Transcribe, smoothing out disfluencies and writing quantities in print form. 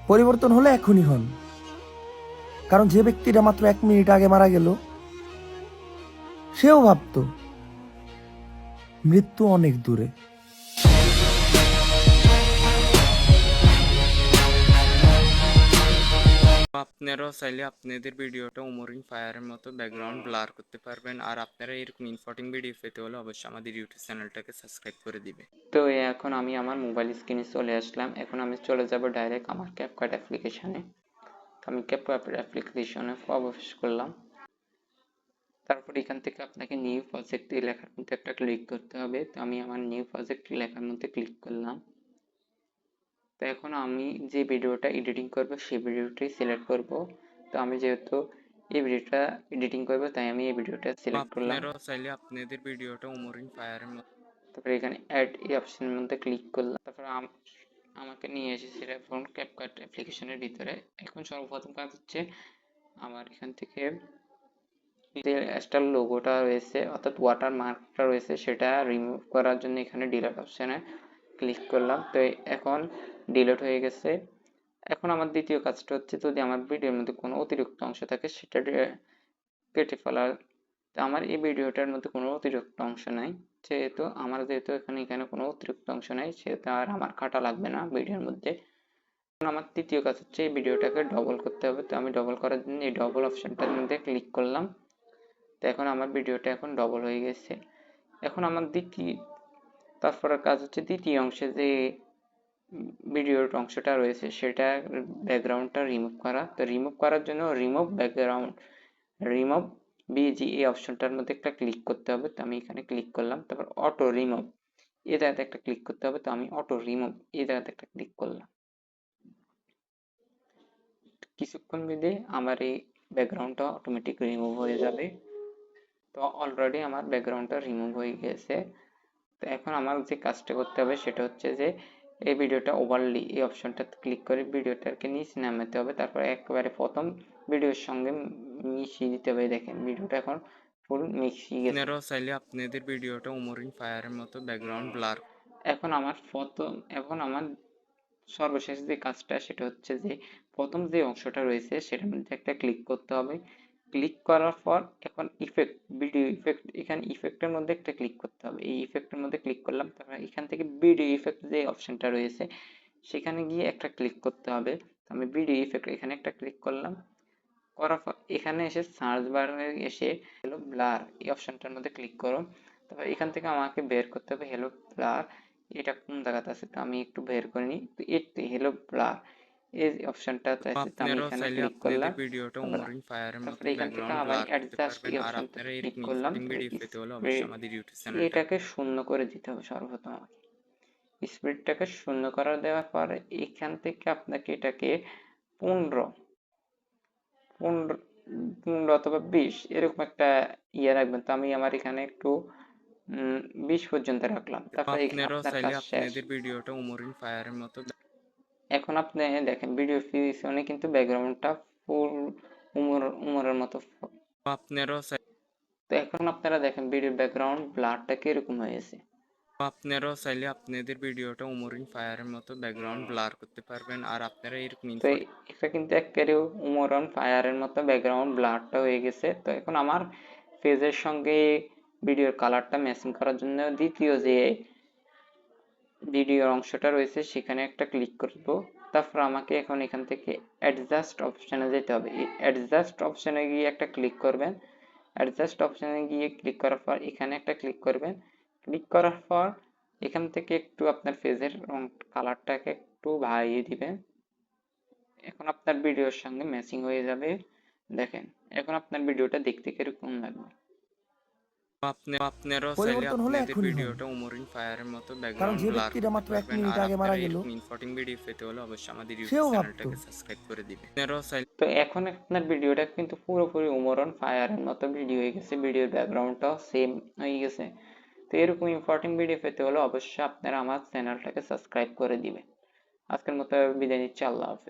পরিবর্তন হলে এখনই হন, কারণ যে ব্যক্তিটা মাত্র 1 মিনিট আগে মারা গেল সেও ভাবতো মৃত্যু অনেক দূরে। আপনারাও চাইলে আপনাদের ভিডিওটা উমরিং ফায়ারের মতো ব্যাকগ্রাউন্ড ব্লার করতে পারবেন। আর আপনারা এরকম ইনফর্টিং ভিডিও পেতে হলে অবশ্যই আমাদের ইউটিউব চ্যানেলটাকে সাবস্ক্রাইব করে দিবে। তো এখন আমি আমার মোবাইল স্ক্রিনে চলে আসলাম। এখন আমি চলে যাব ডাইরেক্ট আমার ক্যাপকাট অ্যাপ্লিকেশনে। আমি ক্যাপকাট অ্যাপ্লিকেশনে প্রবেশ করলাম। তারপর এখান থেকে আপনাকে নিউ প্রজেক্ট লেখার মধ্যে একটা ক্লিক করতে হবে। তো আমি আমার নিউ প্রজেক্ট লেখার মধ্যে ক্লিক করলাম। তো এখন আমি যে ভিডিওটা এডিটিং করব সেই ভিডিওটাই সিলেক্ট করব। তো আমি যেহেতু এই ভিডিওটা এডিটিং করব তাই আমি এই ভিডিওটা সিলেক্ট করলাম। আপনারাও চাইলে আপনাদের ভিডিওটা উমরিং ফায়ারের মতো। তারপরে এখানে অ্যাড এই অপশনের মধ্যে ক্লিক করলাম। তারপর আমাকে নিয়ে এসেছে এখন ক্যাপকাট অ্যাপ্লিকেশনের ভিতরে। এখন সর্বপ্রথম কাজ হচ্ছে আমার এখান থেকে যে এক্সট্রা লোগোটা রয়েছে অর্থাৎ ওয়াটার মার্কটা রয়েছে সেটা রিমুভ করার জন্য এখানে ডিলিট অপশনে ক্লিক করলাম। তো এখন ডিলিট হয়ে গেছে। এখন আমার দ্বিতীয় কাজটা হচ্ছে যদি আমার ভিডিওর মধ্যে কোনো অতিরিক্ত অংশ থাকে সেটা কেটে ফেলা। তো আমার এই ভিডিওটার মধ্যে কোনো অতিরিক্ত অংশ নাই, যেহেতু এখানে কোনো অতিরিক্ত অংশ নাই সেহেতু আর আমার কাটা লাগবে না ভিডিওর মধ্যে। এখন আমার তৃতীয় কাজ হচ্ছে এই ভিডিওটাকে ডবল করতে হবে। তো আমি ডবল করার জন্য এই ডবল অপশনটার মধ্যে ক্লিক করলাম। তো এখন আমার ভিডিওটা এখন ডবল হয়ে গেছে। এখন আমার তারপরের কাজ হচ্ছে দ্বিতীয় অংশে যে ভিডিওর অংশটা রয়েছে সেটা ব্যাকগ্রাউন্ডটা রিমুভ করা। তো রিমুভ করার জন্য রিমুভ ব্যাকগ্রাউন্ড রিমুভ বিজি এই অপশনটার মধ্যে একটা ক্লিক করতে হবে। তো আমি এখানে ক্লিক করলাম। তারপর অটো রিমুভ এই জায়গাতে একটা ক্লিক করতে হবে। তো আমি অটো রিমুভ এই জায়গাতে একটা ক্লিক করলাম। কিছুক্ষণ বেঁধে আমার এই ব্যাকগ্রাউন্ডটা অটোমেটিক রিমুভ হয়ে যাবে। তো অলরেডি আমার ব্যাকগ্রাউন্ডটা রিমুভ হয়ে গেছে। তো এখন আমার যে কাজটা করতে হবে সেটা হচ্ছে যে এই ভিডিওটা ওভারলি এই অপশনটাতে ক্লিক করে ভিডিওটাকে নিচে নামাতে হবে। তারপর একেবারে প্রথম ভিডিওর সঙ্গে মিশিয়ে দিতে হবে। দেখেন ভিডিওটা এখন ফুল মিশিয়ে গেছে। আপনারাও চাইলে আপনাদের ভিডিওটা উমরিং ফায়ারের মতো ব্যাকগ্রাউন্ড ব্লার। এখন আমার সর্বশেষ যে কাজটা সেটা হচ্ছে যে প্রথম যে অংশটা রয়েছে সেটার মধ্যে একটা ক্লিক করতে হবে। ক্লিক করার পর এখন ইফেক্ট ভিডিও ইফেক্ট এখানে ইফেক্টের মধ্যে একটা ক্লিক করতে হবে। এই ইফেক্টের মধ্যে ক্লিক করলাম। তারপর এখান থেকে ভিডিও ইফেক্ট যে অপশনটা রয়েছে সেখানে গিয়ে একটা ক্লিক করতে হবে। আমি ভিডিও ইফেক্ট এখানে একটা ক্লিক করলাম। করার পর এখানে এসে সার্চ বারে এসে হ্যালো ব্লার এই অপশনটার মধ্যে ক্লিক করো। তারপর এখান থেকে আমাকে বের করতে হবে হ্যালো ব্লার এটা কোন জায়গাতে আছে। তো আমি একটু বের করে নিই। তো এতে হ্যালো ব্লার এই অপশনটাতে আছে। তো আমি এখানে ক্লিক করলাম। তারপরে এখান থেকে আবার অ্যাডজাস্ট এই অপশনটাতে ক্লিক করলাম। এটাকে শূন্য করে দিতে হবে সর্বপ্রথম আমাকে। স্পিডটাকে শূন্য করে দেওয়ার পরে এখান থেকে আপনাকে এটাকে 15 15 অথবা 20 এরকম একটা রাখবেন। তো আমি আমার এখানে একটু 20 পর্যন্ত রাখলাম। তারপরে আপনার কাজ শেষ। এখন আপনি দেখেন ভিডিও পিছনে কিন্তু ব্যাকগ্রাউন্ডটা ফুল উমরের মতো। তো এখন আপনারা দেখেন ভিডিওর ব্যাকগ্রাউন্ড ব্লারটা কিরকম হয়েছে। আপনারাও চাইলে আপনাদের ভিডিওটা উমরিং ফায়ারের মতো ব্যাকগ্রাউন্ড ব্লার করতে পারবেন। আর আপনারা এরকম তো এটা কিন্তু একেবারে উমরন ফায়ারের মতো ব্যাকগ্রাউন্ড ব্লারটা হয়ে গেছে। তো এখন আমার পেজের সঙ্গে ভিডিওর কালারটা ম্যাচিং করার জন্য দ্বিতীয় যে ভিডিওর অংশটা রয়েছে সেখানে একটা ক্লিক করব। তারপর আমাকে এখন এখান থেকে অ্যাডজাস্ট অপশনে যেতে হবে। এই অ্যাডজাস্ট অপশনে গিয়ে একটা ক্লিক করবেন। অ্যাডজাস্ট অপশনে গিয়ে ক্লিক করার পর এখানে একটা ক্লিক করবেন। ক্লিক করার পর এখান থেকে একটু আপনার পেজের কালারটাকে একটু বাড়িয়ে দিবেন। এখন আপনার ভিডিওর সঙ্গে ম্যাচিং হয়ে যাবে। দেখেন এখন আপনার ভিডিওটা দেখতে কিরকম লাগবে। আপনারাও চাইলে পরিবর্তন হলে আপনাদের এখনই হন, ভিডিওটা উমরিং ফায়ারের মতো কারণ ব্যাকগ্রাউন্ড যে ব্লার ব্যক্তিটা করতে মাত্র এক পারবেন। মিনিট আর আগে মারা আপনারা গেল এরকম ইনফর্টিং ভিডিও পেতে হলে অবশ্যই আমাদের ইউটিউব সেও ভাবতো চ্যানেলটাকে সাবস্ক্রাইব করে দিবেন। আপনারাও চাইলে তো এখন আপনার ভিডিওটা কিন্তু পুরোপুরি উমরন ফায়ারের মতো ভিডিও হয়ে গেছে। ভিডিওর ব্যাকগ্রাউন্ডটাও সেম হয়ে গেছে। তো এরকম ইম্পর্টেন্ট ভিডিও পেতে হলে অবশ্যই আপনারা আমার চ্যানেলটাকে সাবস্ক্রাইব করে দিবেন। আজকের মতো বিদায় নিচ্ছি। আল্লাহ হাফেজ।